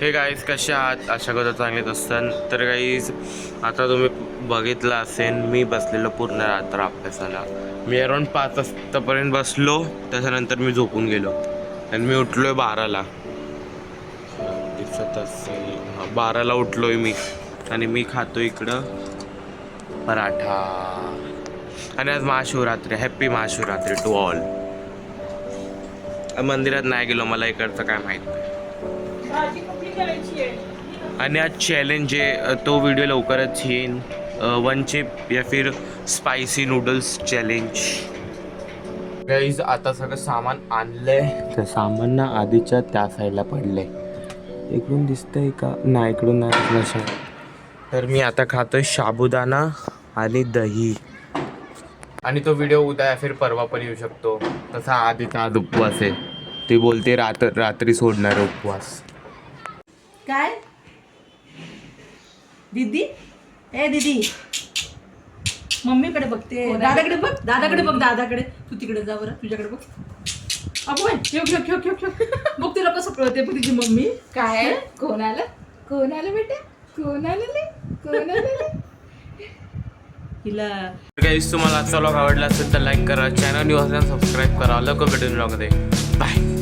हे गाईज कसे आहात, आशा करतो चांगलेच असतात. तर गाईज आता तुम्ही बघितलं असेल मी बसलेलो पूर्ण रात्र अभ्यासाला. मी अराऊंड 5 वाजतापर्यंत बसलो, त्याच्यानंतर मी झोपून गेलो आणि मी उठलोय 12ला. दिसत असेल 12ला उठलोय मी आणि मी खातो इकडं पराठा. आणि आज Mahashivratri, happy Mahashivratri to all. मंदिरात नाही गेलो, मला इकडचं काय माहीत नाही. आणि आज चॅलेंज आहे, तो व्हिडिओ लवकरच येईन. 1 चिप या फिर स्पायसी नूडल्स चॅलेंज. गाईज आता सगळं सामान आणलंय, त्या सामान ना आधीच्या त्या साईडला पडलंय. इकडून दिसतंय का? नाही, इकडून नाही. तर मी आता खातोय साबुदाणा आणि दही. आणि तो व्हिडिओ उद्या या फिर परवा पण येऊ शकतो. तसा आधीचा आज उपवास आहे. ती बोलते रात्री सोडणार उपवास. काय दीदी? ए दीदी, मम्मीकडे बघते. दादाकडे बघ, दादाकडे बघ, दादाकडे. तू तिकडे जा बरं, तुझ्याकडे बघ. अगो बघ तुला कसं कळते बघ तिची मम्मी. काय? कोण आलं बेटा? कोण आलं? तिला गाईज तुम्हाला आजचा व्लॉग आवडला असेल तर लाईक करा, चॅनल न्यू असेल सबस्क्राईब करा. लवकर भेटून व्लॉगमध्ये. बाय.